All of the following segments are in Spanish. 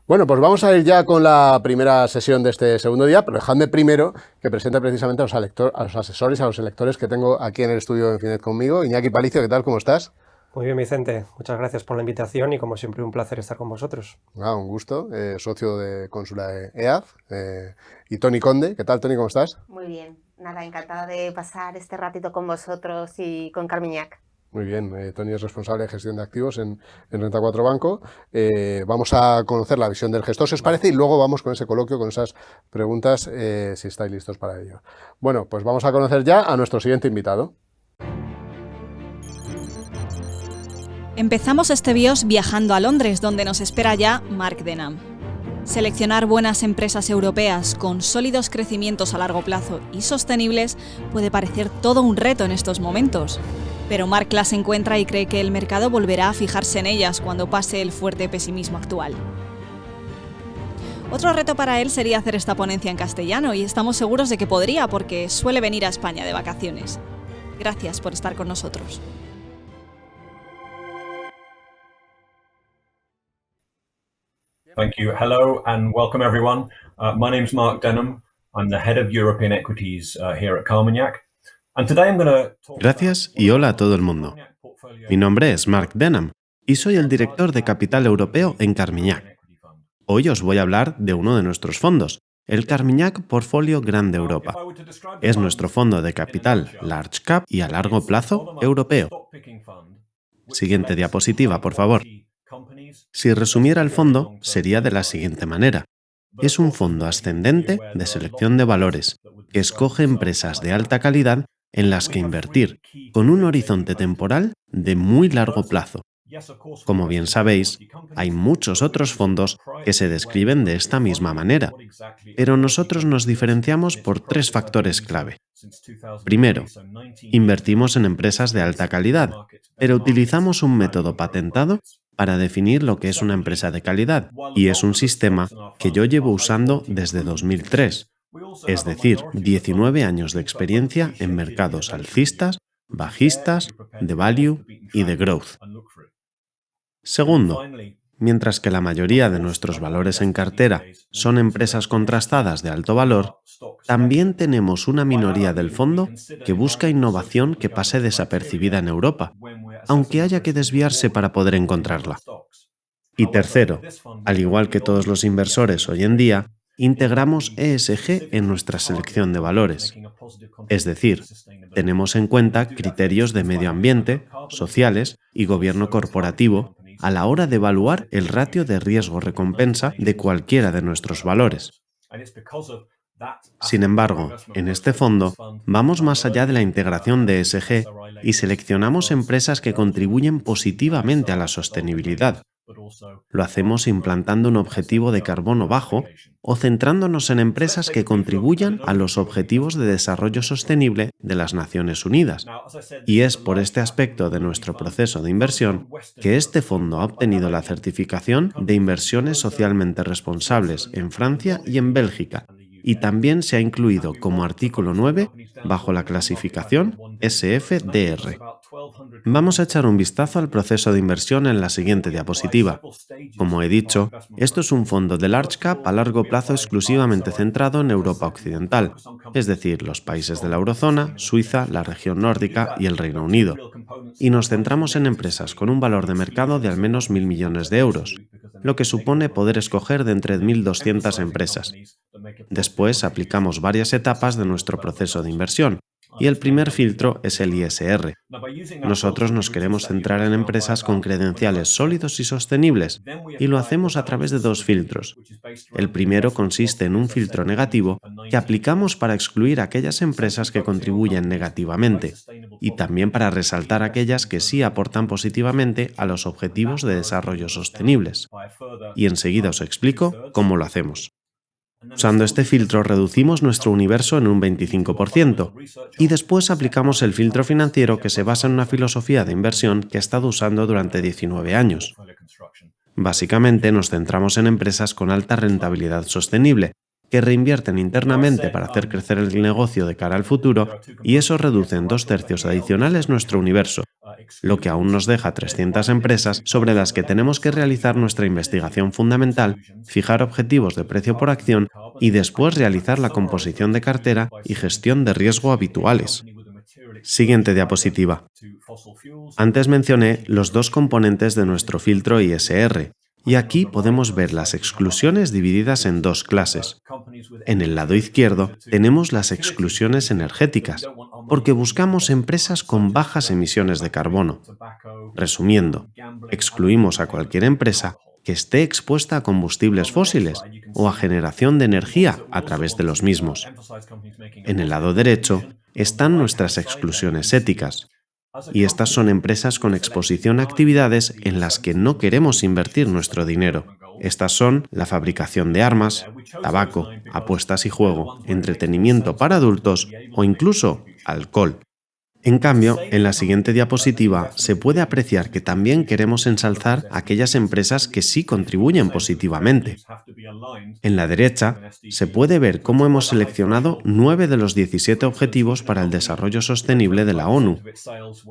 Bueno, pues vamos a ir ya con la primera sesión de este segundo día, pero dejadme primero que presente precisamente a los asesores, a los electores que tengo aquí en el estudio de Infinet conmigo. Iñaki Palicio, ¿qué tal? ¿Cómo estás? Muy bien, Vicente. Muchas gracias por la invitación y como siempre un placer estar con vosotros. Un gusto, socio de Cónsula de EAF. Y Tony Conde, ¿qué tal, Tony? ¿Cómo estás? Muy bien, nada, encantada de pasar este ratito con vosotros y con Carmiñac. Muy bien, Tony es responsable de gestión de activos en Renta 4 Banco. Vamos a conocer la visión del gestor, si os parece, y luego vamos con ese coloquio, con esas preguntas, si estáis listos para ello. Bueno, pues vamos a conocer ya a nuestro siguiente invitado. Empezamos este BIOS viajando a Londres, donde nos espera ya Mark Denham. Seleccionar buenas empresas europeas con sólidos crecimientos a largo plazo y sostenibles puede parecer todo un reto en estos momentos. Pero Mark las encuentra y cree que el mercado volverá a fijarse en ellas cuando pase el fuerte pesimismo actual. Otro reto para él sería hacer esta ponencia en castellano y estamos seguros de que podría porque suele venir a España de vacaciones. Gracias por estar con nosotros. Thank you. Hello and welcome everyone. My name's Mark Denham. I'm the head of European Equities here at Carmignac. And today I'm going to talk Gracias y hola a todo el mundo. Mi nombre es Mark Denham y soy el director de Capital Europeo en Carmignac. Hoy os voy a hablar de uno de nuestros fondos, el Carmignac Portfolio Grande Europa. Es nuestro fondo de capital Large Cap y a largo plazo europeo. Siguiente diapositiva, por favor. Si resumiera el fondo, sería de la siguiente manera. Es un fondo ascendente de selección de valores, que escoge empresas de alta calidad en las que invertir, con un horizonte temporal de muy largo plazo. Como bien sabéis, hay muchos otros fondos que se describen de esta misma manera, pero nosotros nos diferenciamos por tres factores clave. Primero, invertimos en empresas de alta calidad, pero utilizamos un método patentado para definir lo que es una empresa de calidad, y es un sistema que yo llevo usando desde 2003, es decir, 19 años de experiencia en mercados alcistas, bajistas, de value y de growth. Segundo, mientras que la mayoría de nuestros valores en cartera son empresas contrastadas de alto valor, también tenemos una minoría del fondo que busca innovación que pase desapercibida en Europa, aunque haya que desviarse para poder encontrarla. Y tercero, al igual que todos los inversores hoy en día, integramos ESG en nuestra selección de valores. Es decir, tenemos en cuenta criterios de medio ambiente, sociales y gobierno corporativo a la hora de evaluar el ratio de riesgo-recompensa de cualquiera de nuestros valores. Sin embargo, en este fondo, vamos más allá de la integración de ESG y seleccionamos empresas que contribuyen positivamente a la sostenibilidad. Lo hacemos implantando un objetivo de carbono bajo o centrándonos en empresas que contribuyan a los Objetivos de Desarrollo Sostenible de las Naciones Unidas. Y es por este aspecto de nuestro proceso de inversión que este fondo ha obtenido la certificación de inversiones socialmente responsables en Francia y en Bélgica, y también se ha incluido como artículo 9 bajo la clasificación SFDR. Vamos a echar un vistazo al proceso de inversión en la siguiente diapositiva. Como he dicho, esto es un fondo de large cap a largo plazo exclusivamente centrado en Europa Occidental, es decir, los países de la eurozona, Suiza, la región nórdica y el Reino Unido. Y nos centramos en empresas con un valor de mercado de al menos 1.000 millones de euros, lo que supone poder escoger de entre 1.200 empresas. Después aplicamos varias etapas de nuestro proceso de inversión, y el primer filtro es el ISR. Nosotros nos queremos centrar en empresas con credenciales sólidos y sostenibles, y lo hacemos a través de dos filtros. El primero consiste en un filtro negativo que aplicamos para excluir aquellas empresas que contribuyen negativamente, y también para resaltar aquellas que sí aportan positivamente a los objetivos de desarrollo sostenibles. Y enseguida os explico cómo lo hacemos. Usando este filtro reducimos nuestro universo en un 25% y después aplicamos el filtro financiero que se basa en una filosofía de inversión que he estado usando durante 19 años. Básicamente nos centramos en empresas con alta rentabilidad sostenible, que reinvierten internamente para hacer crecer el negocio de cara al futuro, y eso reduce en 2/3 adicionales nuestro universo, lo que aún nos deja 300 empresas sobre las que tenemos que realizar nuestra investigación fundamental, fijar objetivos de precio por acción y después realizar la composición de cartera y gestión de riesgo habituales. Siguiente diapositiva. Antes mencioné los dos componentes de nuestro filtro ISR, y aquí podemos ver las exclusiones divididas en dos clases. En el lado izquierdo tenemos las exclusiones energéticas, porque buscamos empresas con bajas emisiones de carbono. Resumiendo, excluimos a cualquier empresa que esté expuesta a combustibles fósiles o a generación de energía a través de los mismos. En el lado derecho están nuestras exclusiones éticas, y estas son empresas con exposición a actividades en las que no queremos invertir nuestro dinero. Estas son la fabricación de armas, tabaco, apuestas y juego, entretenimiento para adultos o incluso alcohol. En cambio, en la siguiente diapositiva se puede apreciar que también queremos ensalzar aquellas empresas que sí contribuyen positivamente. En la derecha se puede ver cómo hemos seleccionado 9 de los 17 objetivos para el desarrollo sostenible de la ONU.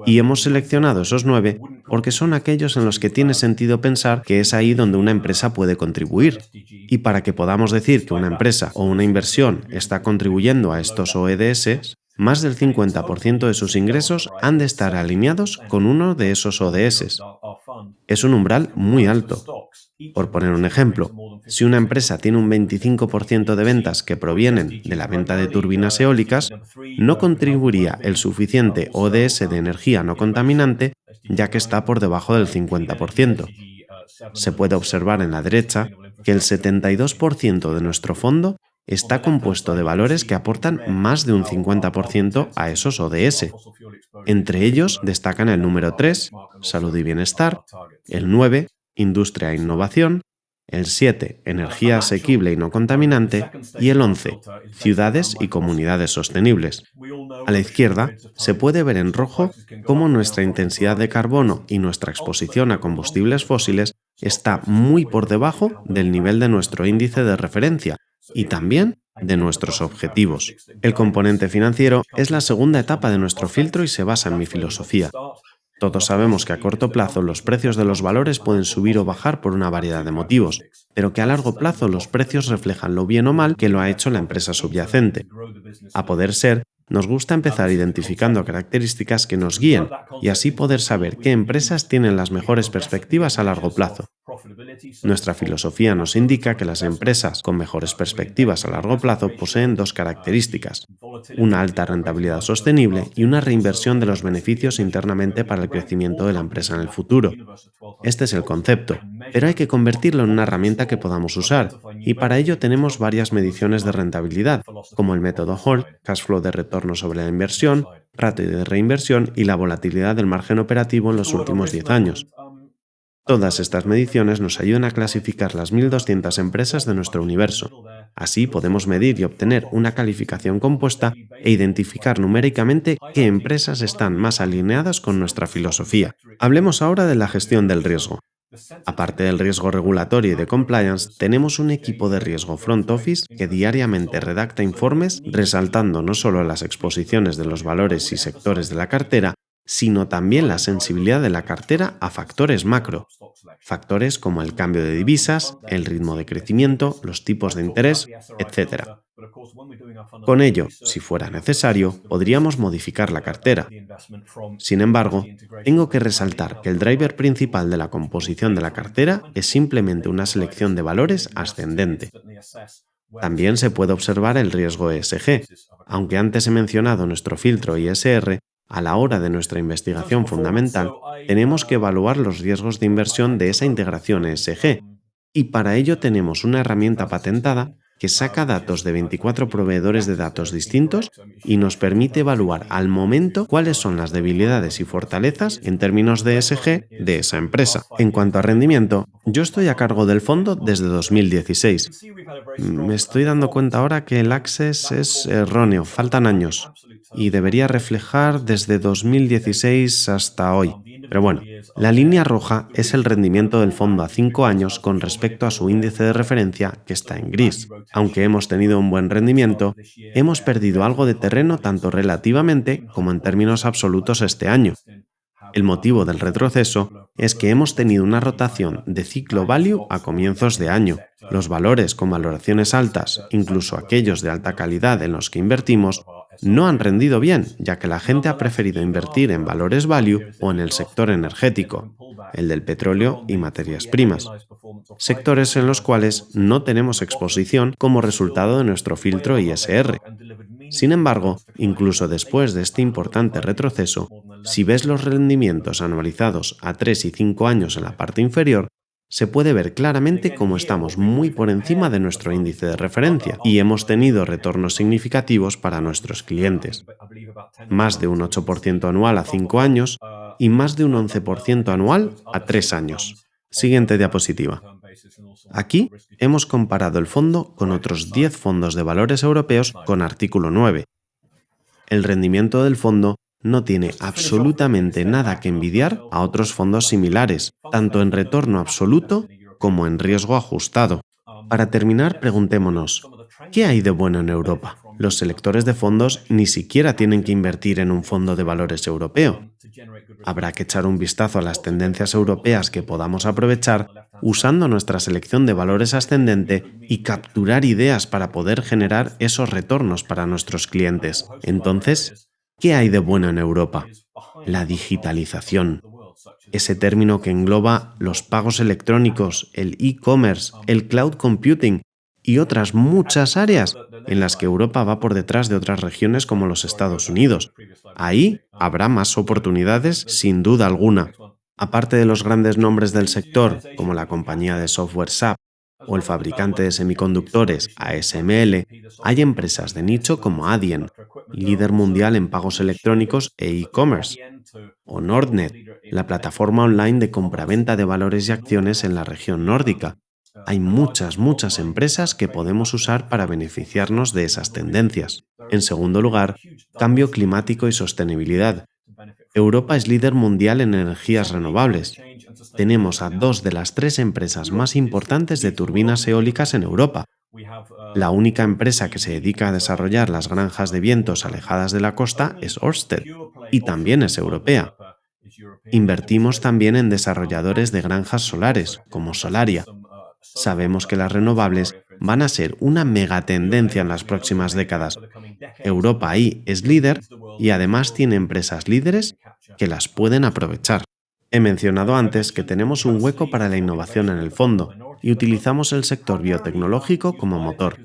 Y hemos seleccionado esos 9 porque son aquellos en los que tiene sentido pensar que es ahí donde una empresa puede contribuir. Y para que podamos decir que una empresa o una inversión está contribuyendo a estos ODS, más del 50% de sus ingresos han de estar alineados con uno de esos ODS. Es un umbral muy alto. Por poner un ejemplo, si una empresa tiene un 25% de ventas que provienen de la venta de turbinas eólicas, no contribuiría el suficiente ODS de energía no contaminante, ya que está por debajo del 50%. Se puede observar en la derecha que el 72% de nuestro fondo está compuesto de valores que aportan más de un 50% a esos ODS. Entre ellos destacan el número 3, salud y bienestar, el 9, industria e innovación, el 7, energía asequible y no contaminante, y el 11, ciudades y comunidades sostenibles. A la izquierda se puede ver en rojo cómo nuestra intensidad de carbono y nuestra exposición a combustibles fósiles está muy por debajo del nivel de nuestro índice de referencia, y también de nuestros objetivos. El componente financiero es la segunda etapa de nuestro filtro y se basa en mi filosofía. Todos sabemos que a corto plazo los precios de los valores pueden subir o bajar por una variedad de motivos, pero que a largo plazo los precios reflejan lo bien o mal que lo ha hecho la empresa subyacente. A poder ser, nos gusta empezar identificando características que nos guíen y así poder saber qué empresas tienen las mejores perspectivas a largo plazo. Nuestra filosofía nos indica que las empresas con mejores perspectivas a largo plazo poseen dos características: una alta rentabilidad sostenible y una reinversión de los beneficios internamente para el crecimiento de la empresa en el futuro. Este es el concepto, pero hay que convertirlo en una herramienta que podamos usar, y para ello tenemos varias mediciones de rentabilidad, como el método Holt, cash flow de retorno sobre la inversión, ratio de reinversión y la volatilidad del margen operativo en los últimos 10 años. Todas estas mediciones nos ayudan a clasificar las 1.200 empresas de nuestro universo. Así podemos medir y obtener una calificación compuesta e identificar numéricamente qué empresas están más alineadas con nuestra filosofía. Hablemos ahora de la gestión del riesgo. Aparte del riesgo regulatorio y de compliance, tenemos un equipo de riesgo front office que diariamente redacta informes resaltando no solo las exposiciones de los valores y sectores de la cartera, sino también la sensibilidad de la cartera a factores macro. Factores como el cambio de divisas, el ritmo de crecimiento, los tipos de interés, etc. Con ello, si fuera necesario, podríamos modificar la cartera. Sin embargo, tengo que resaltar que el driver principal de la composición de la cartera es simplemente una selección de valores ascendente. También se puede observar el riesgo ESG. Aunque antes he mencionado nuestro filtro ISR, a la hora de nuestra investigación fundamental, tenemos que evaluar los riesgos de inversión de esa integración ESG, y para ello tenemos una herramienta patentada que saca datos de 24 proveedores de datos distintos y nos permite evaluar al momento cuáles son las debilidades y fortalezas en términos de ESG de esa empresa. En cuanto a rendimiento, yo estoy a cargo del fondo desde 2016. Me estoy dando cuenta ahora que el Access es erróneo, faltan años, y debería reflejar desde 2016 hasta hoy. Pero bueno, la línea roja es el rendimiento del fondo a 5 años con respecto a su índice de referencia, que está en gris. Aunque hemos tenido un buen rendimiento, hemos perdido algo de terreno tanto relativamente como en términos absolutos este año. El motivo del retroceso es que hemos tenido una rotación de ciclo value a comienzos de año. Los valores con valoraciones altas, incluso aquellos de alta calidad en los que invertimos, no han rendido bien, ya que la gente ha preferido invertir en valores value o en el sector energético, el del petróleo y materias primas, sectores en los cuales no tenemos exposición como resultado de nuestro filtro ISR. Sin embargo, incluso después de este importante retroceso, si ves los rendimientos anualizados a 3 y 5 años en la parte inferior, se puede ver claramente cómo estamos muy por encima de nuestro índice de referencia y hemos tenido retornos significativos para nuestros clientes. Más de un 8% anual a 5 años y más de un 11% anual a 3 años. Siguiente diapositiva. Aquí hemos comparado el fondo con otros 10 fondos de valores europeos con artículo 9. El rendimiento del fondo no tiene absolutamente nada que envidiar a otros fondos similares, tanto en retorno absoluto como en riesgo ajustado. Para terminar, preguntémonos, ¿qué hay de bueno en Europa? Los selectores de fondos ni siquiera tienen que invertir en un fondo de valores europeo. Habrá que echar un vistazo a las tendencias europeas que podamos aprovechar usando nuestra selección de valores ascendente y capturar ideas para poder generar esos retornos para nuestros clientes. Entonces, ¿qué hay de bueno en Europa? La digitalización. Ese término que engloba los pagos electrónicos, el e-commerce, el cloud computing y otras muchas áreas en las que Europa va por detrás de otras regiones como los Estados Unidos. Ahí habrá más oportunidades sin duda alguna. Aparte de los grandes nombres del sector, como la compañía de software SAP o el fabricante de semiconductores ASML, hay empresas de nicho como Adyen, líder mundial en pagos electrónicos e e-commerce, o Nordnet, la plataforma online de compraventa de valores y acciones en la región nórdica. Hay muchas empresas que podemos usar para beneficiarnos de esas tendencias. En segundo lugar, cambio climático y sostenibilidad. Europa es líder mundial en energías renovables. Tenemos a 2 de las 3 empresas más importantes de turbinas eólicas en Europa. La única empresa que se dedica a desarrollar las granjas de vientos alejadas de la costa es Ørsted, y también es europea. Invertimos también en desarrolladores de granjas solares, como Solaria. Sabemos que las renovables van a ser una megatendencia en las próximas décadas. Europa ahí es líder y además tiene empresas líderes que las pueden aprovechar. He mencionado antes que tenemos un hueco para la innovación en el fondo y utilizamos el sector biotecnológico como motor.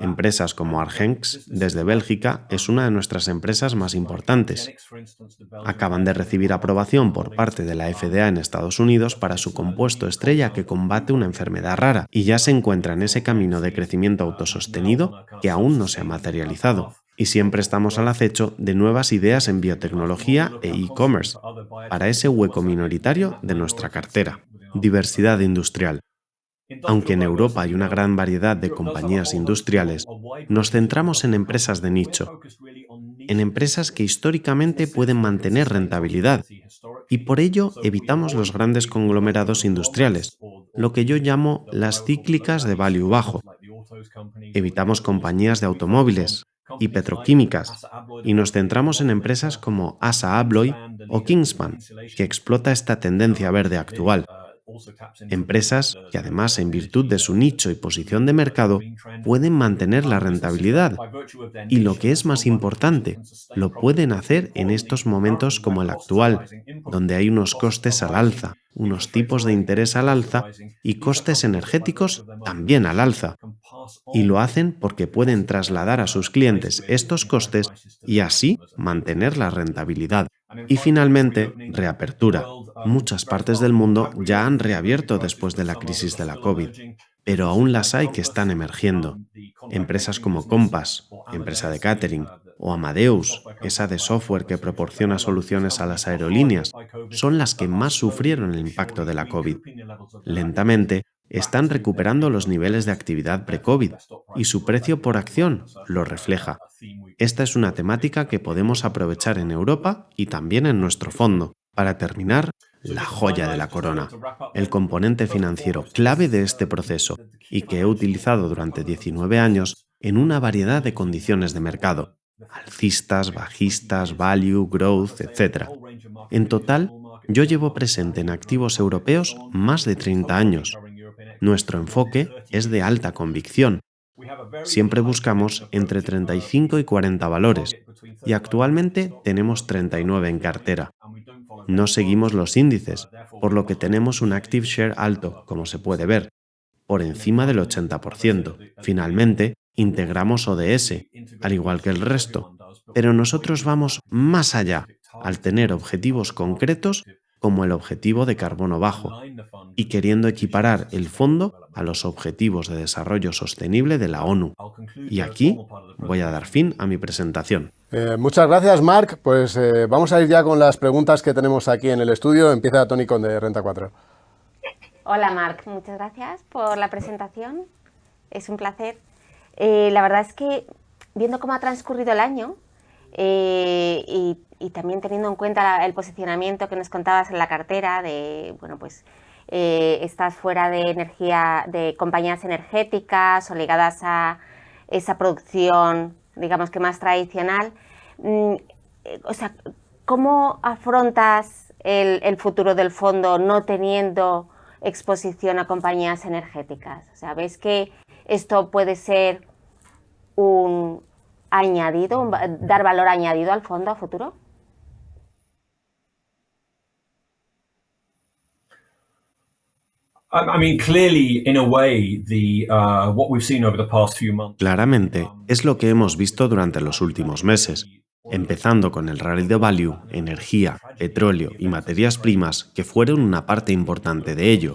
Empresas como Argenx, desde Bélgica, es una de nuestras empresas más importantes. Acaban de recibir aprobación por parte de la FDA en Estados Unidos para su compuesto estrella que combate una enfermedad rara y ya se encuentra en ese camino de crecimiento autosostenido que aún no se ha materializado. Y siempre estamos al acecho de nuevas ideas en biotecnología e e-commerce para ese hueco minoritario de nuestra cartera. Diversidad industrial. Aunque en Europa hay una gran variedad de compañías industriales, nos centramos en empresas de nicho, en empresas que históricamente pueden mantener rentabilidad, y por ello evitamos los grandes conglomerados industriales, lo que yo llamo las cíclicas de value bajo. Evitamos compañías de automóviles y petroquímicas, y nos centramos en empresas como ASSA ABLOY o Kingspan, que explota esta tendencia verde actual. Empresas que además, en virtud de su nicho y posición de mercado, pueden mantener la rentabilidad y, lo que es más importante, lo pueden hacer en estos momentos como el actual, donde hay unos costes al alza, unos tipos de interés al alza y costes energéticos también al alza. Y lo hacen porque pueden trasladar a sus clientes estos costes y así mantener la rentabilidad. Y finalmente, reapertura. Muchas partes del mundo ya han reabierto después de la crisis de la COVID, pero aún las hay que están emergiendo. Empresas como Compass, empresa de catering, o Amadeus, esa de software que proporciona soluciones a las aerolíneas, son las que más sufrieron el impacto de la COVID. Lentamente, están recuperando los niveles de actividad pre-COVID y su precio por acción lo refleja. Esta es una temática que podemos aprovechar en Europa y también en nuestro fondo. Para terminar, la joya de la corona, el componente financiero clave de este proceso y que he utilizado durante 19 años en una variedad de condiciones de mercado, alcistas, bajistas, value, growth, etc. En total, yo llevo presente en activos europeos más de 30 años. Nuestro enfoque es de alta convicción. Siempre buscamos entre 35 y 40 valores y actualmente tenemos 39 en cartera. No seguimos los índices, por lo que tenemos un active share alto, como se puede ver, por encima del 80%. Finalmente, integramos ODS, al igual que el resto, pero nosotros vamos más allá, al tener objetivos concretos como el objetivo de carbono bajo, y queriendo equiparar el fondo a los objetivos de desarrollo sostenible de la ONU. Y aquí voy a dar fin a mi presentación. Muchas gracias, Marc. Pues vamos a ir ya con las preguntas que tenemos aquí en el estudio. Empieza Tony Con de Renta 4. Hola, Marc. Muchas gracias por la presentación. Es un placer. La verdad es que viendo cómo ha transcurrido el año y también teniendo en cuenta el posicionamiento que nos contabas en la cartera de, bueno, pues estás fuera de energía, de compañías energéticas o ligadas a esa producción, digamos que más tradicional. O sea, ¿cómo afrontas el futuro del fondo no teniendo exposición a compañías energéticas? O sea, ¿ves que esto puede ser un añadido, dar valor añadido al fondo a futuro? Claramente, es lo que hemos visto durante los últimos meses, empezando con el rally de value, energía, petróleo y materias primas que fueron una parte importante de ello,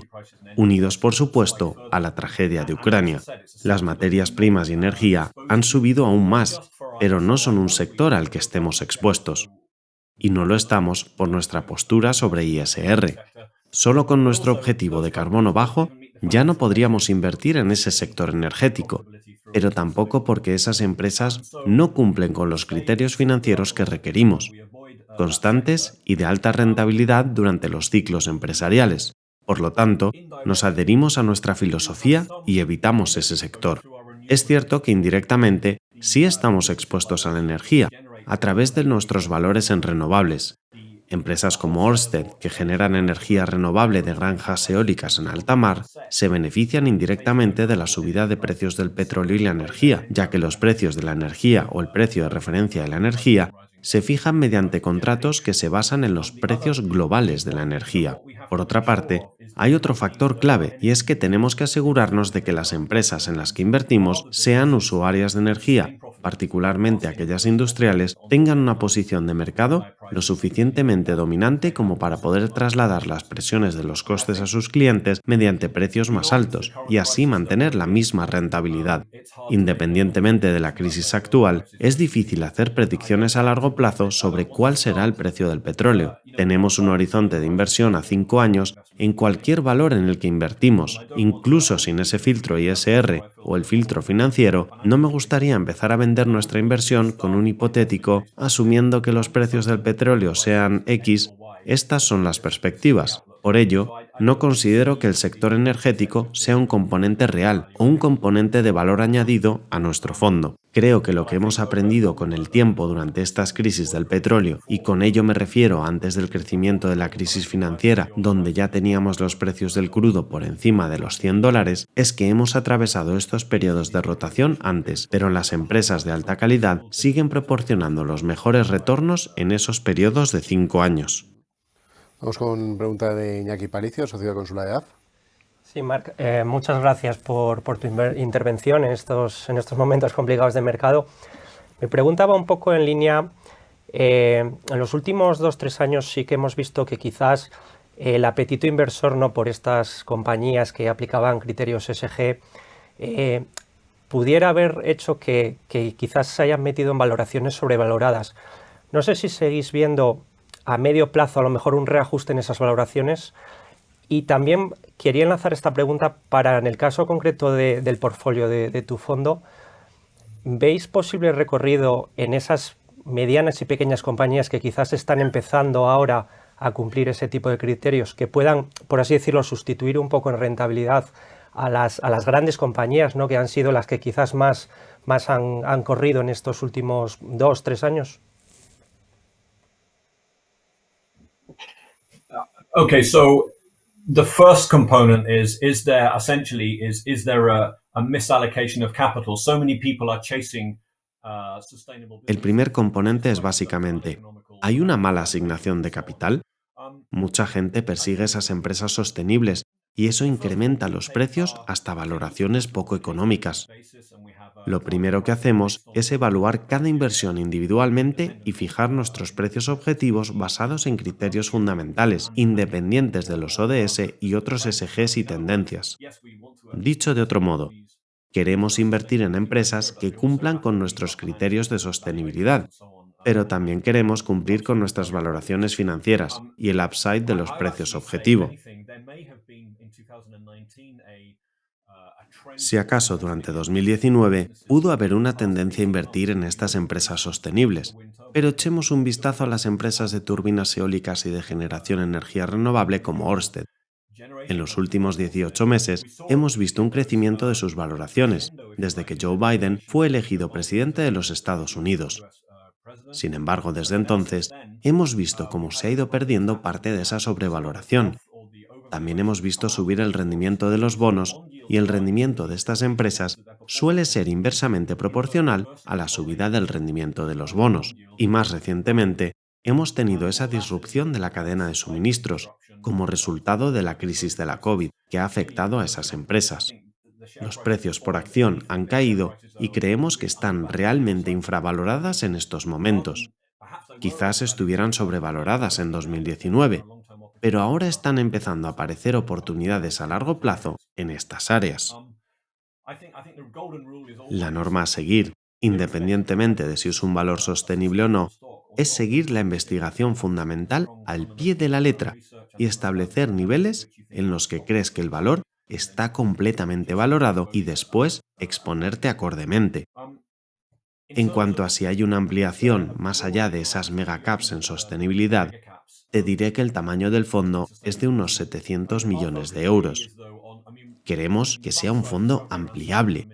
unidos por supuesto a la tragedia de Ucrania. Las materias primas y energía han subido aún más, pero no son un sector al que estemos expuestos. Y no lo estamos por nuestra postura sobre ISR. Solo con nuestro objetivo de carbono bajo ya no podríamos invertir en ese sector energético, pero tampoco porque esas empresas no cumplen con los criterios financieros que requerimos, constantes y de alta rentabilidad durante los ciclos empresariales. Por lo tanto, nos adherimos a nuestra filosofía y evitamos ese sector. Es cierto que indirectamente sí estamos expuestos a la energía, a través de nuestros valores en renovables. Empresas como Ørsted, que generan energía renovable de granjas eólicas en alta mar, se benefician indirectamente de la subida de precios del petróleo y la energía, ya que los precios de la energía o el precio de referencia de la energía se fijan mediante contratos que se basan en los precios globales de la energía. Por otra parte, hay otro factor clave y es que tenemos que asegurarnos de que las empresas en las que invertimos sean usuarias de energía, particularmente aquellas industriales, tengan una posición de mercado lo suficientemente dominante como para poder trasladar las presiones de los costes a sus clientes mediante precios más altos y así mantener la misma rentabilidad. Independientemente de la crisis actual, es difícil hacer predicciones a largo plazo sobre cuál será el precio del petróleo. Tenemos un horizonte de inversión a 5 años en cualquier valor en el que invertimos. Incluso sin ese filtro ISR o el filtro financiero, no me gustaría empezar a vender nuestra inversión con un hipotético, asumiendo que los precios del petróleo sean X. Estas son las perspectivas. Por ello, no considero que el sector energético sea un componente real o un componente de valor añadido a nuestro fondo. Creo que lo que hemos aprendido con el tiempo durante estas crisis del petróleo, y con ello me refiero antes del crecimiento de la crisis financiera, donde ya teníamos los precios del crudo por encima de los $100, es que hemos atravesado estos periodos de rotación antes, pero las empresas de alta calidad siguen proporcionando los mejores retornos en esos periodos de 5 años. Vamos con pregunta de Iñaki Paricio, socio de Consular de AF. Sí, Marc, muchas gracias por tu intervención en estos momentos complicados de mercado. Me preguntaba un poco en línea, en los últimos 2-3 años sí que hemos visto que quizás el apetito inversor no por estas compañías que aplicaban criterios ESG pudiera haber hecho que quizás se hayan metido en valoraciones sobrevaloradas. No sé si seguís viendo a medio plazo a lo mejor un reajuste en esas valoraciones. Y también quería enlazar esta pregunta para, en el caso concreto del portfolio de tu fondo, ¿veis posible recorrido en esas medianas y pequeñas compañías que quizás están empezando ahora a cumplir ese tipo de criterios que puedan, por así decirlo, sustituir un poco en rentabilidad a las grandes compañías, ¿no?, que han sido las que quizás más han corrido en estos últimos 2-3 años? Okay, so the first component is there essentially is there a misallocation of capital? So many people are chasing sustainable. El primer componente es básicamente, ¿hay una mala asignación de capital? Mucha gente persigue esas empresas sostenibles y eso incrementa los precios hasta valoraciones poco económicas. Lo primero que hacemos es evaluar cada inversión individualmente y fijar nuestros precios objetivos basados en criterios fundamentales, independientes de los ODS y otros SGs y tendencias. Dicho de otro modo, queremos invertir en empresas que cumplan con nuestros criterios de sostenibilidad, pero también queremos cumplir con nuestras valoraciones financieras y el upside de los precios objetivo. Si acaso durante 2019 pudo haber una tendencia a invertir en estas empresas sostenibles, pero echemos un vistazo a las empresas de turbinas eólicas y de generación de energía renovable como Ørsted. En los últimos 18 meses hemos visto un crecimiento de sus valoraciones, desde que Joe Biden fue elegido presidente de los Estados Unidos. Sin embargo, desde entonces, hemos visto cómo se ha ido perdiendo parte de esa sobrevaloración. También hemos visto subir el rendimiento de los bonos y el rendimiento de estas empresas suele ser inversamente proporcional a la subida del rendimiento de los bonos. Y más recientemente, hemos tenido esa disrupción de la cadena de suministros como resultado de la crisis de la COVID, que ha afectado a esas empresas. Los precios por acción han caído y creemos que están realmente infravaloradas en estos momentos. Quizás estuvieran sobrevaloradas en 2019, pero ahora están empezando a aparecer oportunidades a largo plazo en estas áreas. La norma a seguir, independientemente de si es un valor sostenible o no, es seguir la investigación fundamental al pie de la letra y establecer niveles en los que crees que el valor está completamente valorado y después exponerte acordemente. En cuanto a si hay una ampliación más allá de esas megacaps en sostenibilidad, te diré que el tamaño del fondo es de unos 700 millones de euros. Queremos que sea un fondo ampliable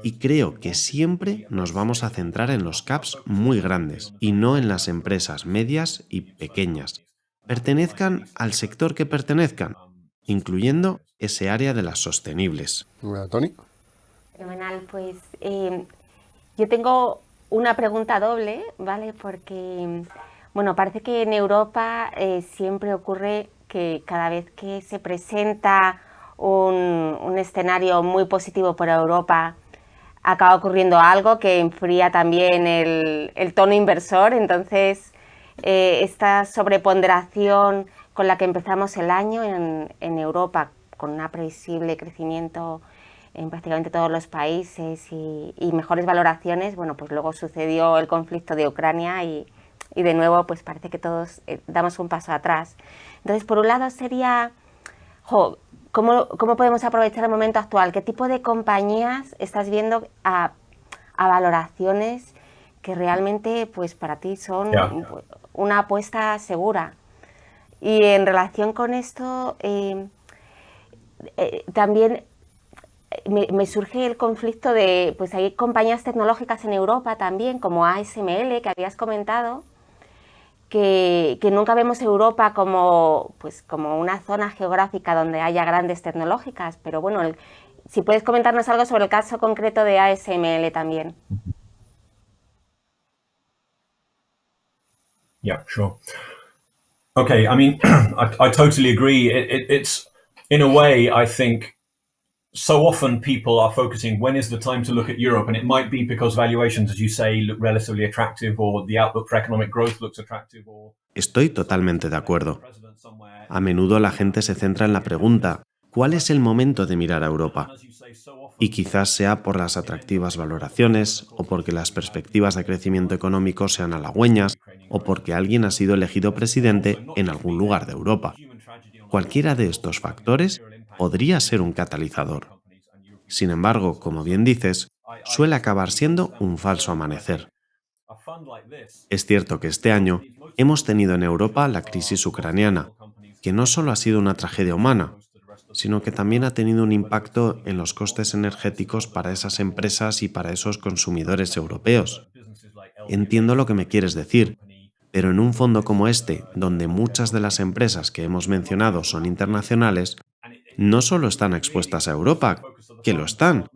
y creo que siempre nos vamos a centrar en los caps muy grandes y no en las empresas medias y pequeñas. Pertenezcan al sector que pertenezcan, incluyendo ese área de las sostenibles. Tony. Fenomenal, pues yo tengo una pregunta doble, ¿vale? Porque, bueno, parece que en Europa siempre ocurre que cada vez que se presenta un escenario muy positivo para Europa, acaba ocurriendo algo que enfría también el tono inversor. Entonces, esta sobreponderación con la que empezamos el año en Europa, con un previsible crecimiento en prácticamente todos los países y mejores valoraciones, bueno, pues luego sucedió el conflicto de Ucrania y de nuevo pues parece que todos damos un paso atrás. Entonces, por un lado sería, ¿cómo podemos aprovechar el momento actual? ¿Qué tipo de compañías estás viendo a valoraciones que realmente pues para ti son una apuesta segura? Y en relación con esto, también me surge el conflicto de, pues hay compañías tecnológicas en Europa también, como ASML, que habías comentado, que nunca vemos Europa como una zona geográfica donde haya grandes tecnológicas, pero bueno, si puedes comentarnos algo sobre el caso concreto de ASML también. Yeah, sure. Okay, I mean, I totally agree. It's in a way, I think, so often people are focusing, when is the time to look at Europe? And it might be because valuations, as you say, look relatively attractive, or the outlook for economic growth looks attractive. Estoy totalmente de acuerdo. A menudo la gente se centra en la pregunta, ¿cuál es el momento de mirar a Europa? Y quizás sea por las atractivas valoraciones, o porque las perspectivas de crecimiento económico sean halagüeñas, o porque alguien ha sido elegido presidente en algún lugar de Europa. Cualquiera de estos factores podría ser un catalizador. Sin embargo, como bien dices, suele acabar siendo un falso amanecer. Es cierto que este año Hemos tenido en Europa la crisis ucraniana, que no solo ha sido una tragedia humana, sino que también ha tenido un impacto en los costes energéticos para esas empresas y para esos consumidores europeos. Entiendo lo que me quieres decir, pero en un fondo como este, donde muchas de las empresas que hemos mencionado son internacionales, no solo están expuestas a Europa, que lo están,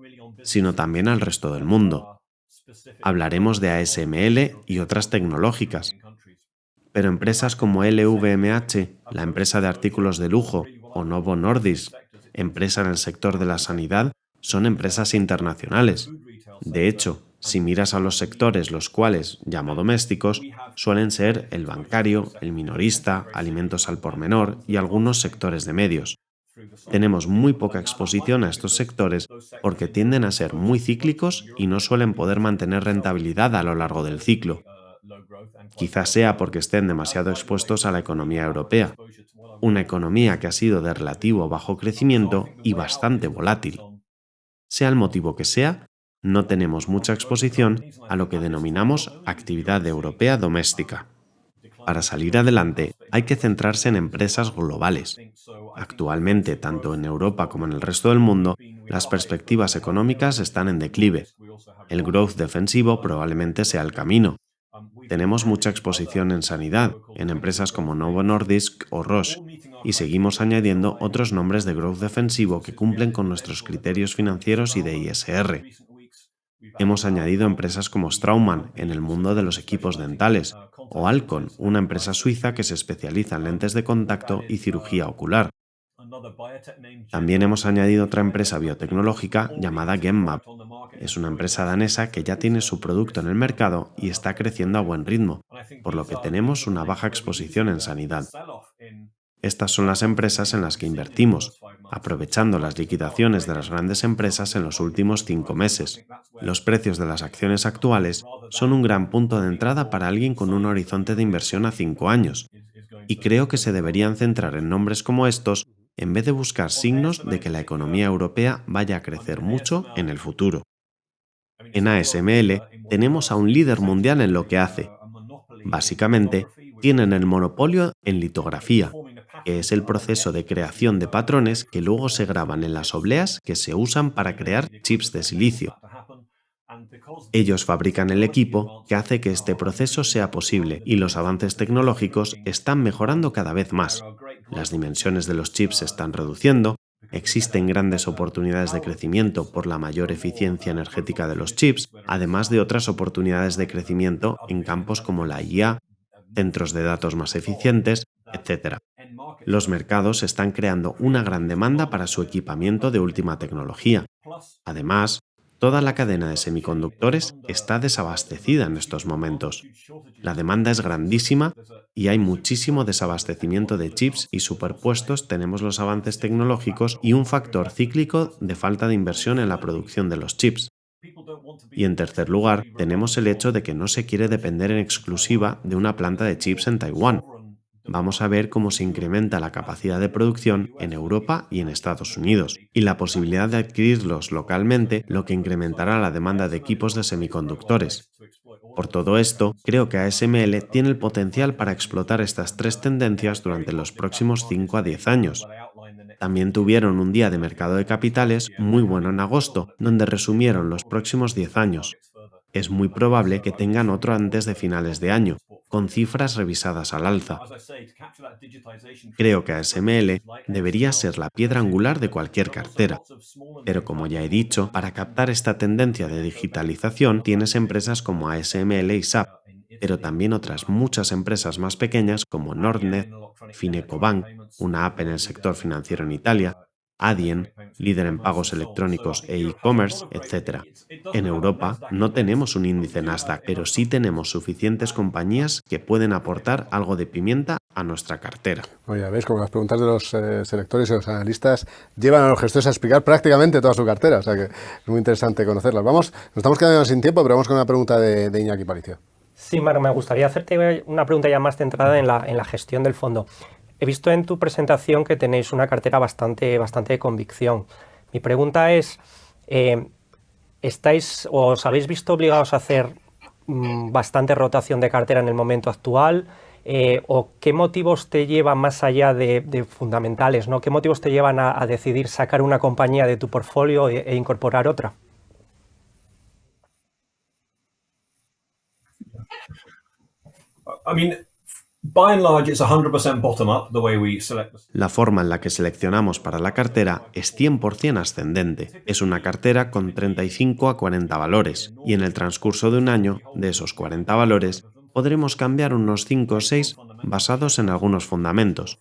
sino también al resto del mundo. Hablaremos de ASML y otras tecnológicas, pero empresas como LVMH, la empresa de artículos de lujo, o Novo Nordisk, empresa en el sector de la sanidad, son empresas internacionales. De hecho, si miras a los sectores los cuales llamo domésticos, suelen ser el bancario, el minorista, alimentos al por menor y algunos sectores de medios. Tenemos muy poca exposición a estos sectores porque tienden a ser muy cíclicos y no suelen poder mantener rentabilidad a lo largo del ciclo. Quizás sea porque estén demasiado expuestos a la economía europea, una economía que ha sido de relativo bajo crecimiento y bastante volátil. Sea el motivo que sea, no tenemos mucha exposición a lo que denominamos actividad europea doméstica. Para salir adelante hay que centrarse en empresas globales. Actualmente, tanto en Europa como en el resto del mundo, las perspectivas económicas están en declive. El growth defensivo probablemente sea el camino. Tenemos mucha exposición en sanidad, en empresas como Novo Nordisk o Roche, y seguimos añadiendo otros nombres de growth defensivo que cumplen con nuestros criterios financieros y de ISR. Hemos añadido empresas como Straumann en el mundo de los equipos dentales, o Alcon, una empresa suiza que se especializa en lentes de contacto y cirugía ocular. También hemos añadido otra empresa biotecnológica llamada Genmab. Es una empresa danesa que ya tiene su producto en el mercado y está creciendo a buen ritmo, por lo que tenemos una baja exposición en sanidad. Estas son las empresas en las que invertimos, aprovechando las liquidaciones de las grandes empresas en los últimos 5 meses. Los precios de las acciones actuales son un gran punto de entrada para alguien con un horizonte de inversión a 5 años, y creo que se deberían centrar en nombres como estos en vez de buscar signos de que la economía europea vaya a crecer mucho en el futuro. En ASML tenemos a un líder mundial en lo que hace. Básicamente, tienen el monopolio en litografía, que es el proceso de creación de patrones que luego se graban en las obleas que se usan para crear chips de silicio. Ellos fabrican el equipo que hace que este proceso sea posible y los avances tecnológicos están mejorando cada vez más. Las dimensiones de los chips se están reduciendo, existen grandes oportunidades de crecimiento por la mayor eficiencia energética de los chips, además de otras oportunidades de crecimiento en campos como la IA, centros de datos más eficientes, etc. Los mercados están creando una gran demanda para su equipamiento de última tecnología. Además, toda la cadena de semiconductores está desabastecida en estos momentos. La demanda es grandísima y hay muchísimo desabastecimiento de chips y superpuestos tenemos los avances tecnológicos y un factor cíclico de falta de inversión en la producción de los chips. Y en tercer lugar, tenemos el hecho de que no se quiere depender en exclusiva de una planta de chips en Taiwán. Vamos a ver cómo se incrementa la capacidad de producción en Europa y en Estados Unidos, y la posibilidad de adquirirlos localmente, lo que incrementará la demanda de equipos de semiconductores. Por todo esto, creo que ASML tiene el potencial para explotar estas tres tendencias durante los próximos 5 a 10 años. También tuvieron un día de mercado de capitales muy bueno en agosto, donde resumieron los próximos 10 años. Es muy probable que tengan otro antes de finales de año, con cifras revisadas al alza. Creo que ASML debería ser la piedra angular de cualquier cartera. Pero como ya he dicho, para captar esta tendencia de digitalización tienes empresas como ASML y SAP, pero también otras muchas empresas más pequeñas como Nordnet, Finecobank, una app en el sector financiero en Italia, Adyen, líder en pagos electrónicos e e-commerce, etc. En Europa no tenemos un índice Nasdaq, pero sí tenemos suficientes compañías que pueden aportar algo de pimienta a nuestra cartera. Oye, veis como las preguntas de los selectores y los analistas llevan a los gestores a explicar prácticamente toda su cartera, o sea que es muy interesante conocerlas. Nos estamos quedando sin tiempo, pero vamos con una pregunta de Iñaki Paricio. Sí, Marc, me gustaría hacerte una pregunta ya más centrada en la gestión del fondo. He visto en tu presentación que tenéis una cartera bastante de convicción. Mi pregunta es, ¿os habéis visto obligados a hacer bastante rotación de cartera en el momento actual? ¿O qué motivos te llevan más allá de fundamentales, ¿no? ¿Qué motivos te llevan a decidir sacar una compañía de tu portfolio e incorporar otra? I mean, by and large, it's 100% bottom up, the way we select. La forma en la que seleccionamos para la cartera es 100% ascendente. Es una cartera con 35 a 40 valores y en el transcurso de un año, de esos 40 valores, podremos cambiar unos 5 o 6 basados en algunos fundamentos,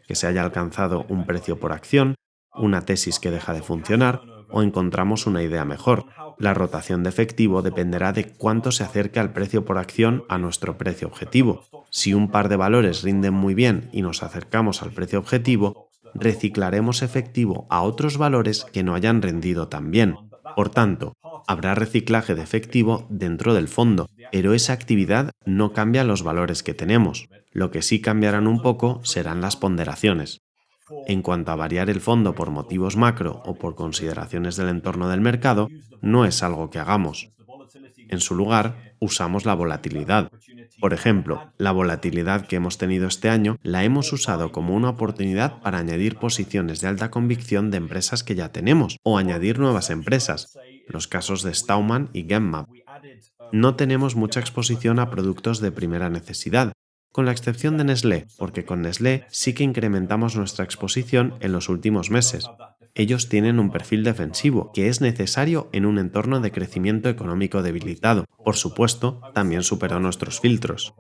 que se haya alcanzado un precio por acción, una tesis que deja de funcionar o encontramos una idea mejor. La rotación de efectivo dependerá de cuánto se acerque al precio por acción a nuestro precio objetivo. Si un par de valores rinden muy bien y nos acercamos al precio objetivo, reciclaremos efectivo a otros valores que no hayan rendido tan bien. Por tanto, habrá reciclaje de efectivo dentro del fondo, pero esa actividad no cambia los valores que tenemos. Lo que sí cambiarán un poco serán las ponderaciones. En cuanto a variar el fondo por motivos macro o por consideraciones del entorno del mercado, no es algo que hagamos. En su lugar, usamos la volatilidad. Por ejemplo, la volatilidad que hemos tenido este año la hemos usado como una oportunidad para añadir posiciones de alta convicción de empresas que ya tenemos o añadir nuevas empresas, los casos de Staumann y Genmab. No tenemos mucha exposición a productos de primera necesidad, con la excepción de Nestlé, porque con Nestlé sí que incrementamos nuestra exposición en los últimos meses. Ellos tienen un perfil defensivo que es necesario en un entorno de crecimiento económico debilitado. Por supuesto, también superó nuestros filtros.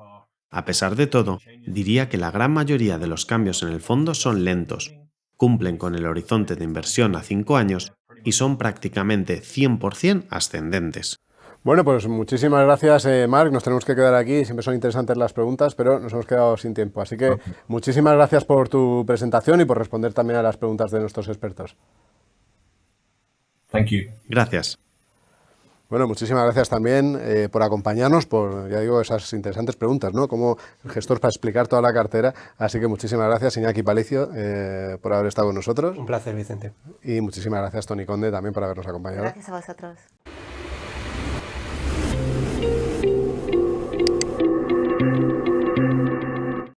A pesar de todo, diría que la gran mayoría de los cambios en el fondo son lentos, cumplen con el horizonte de inversión a 5 años y son prácticamente 100% ascendentes. Bueno, pues muchísimas gracias, Marc. Nos tenemos que quedar aquí. Siempre son interesantes las preguntas, pero nos hemos quedado sin tiempo. Así que muchísimas gracias por tu presentación y por responder también a las preguntas de nuestros expertos. Thank you. Gracias. Bueno, muchísimas gracias también por acompañarnos, por, ya digo, esas interesantes preguntas, ¿no? Como el gestor para explicar toda la cartera. Así que muchísimas gracias, Iñaki Palicio, por haber estado con nosotros. Un placer, Vicente. Y muchísimas gracias, Toni Conde, también por habernos acompañado. Gracias a vosotros.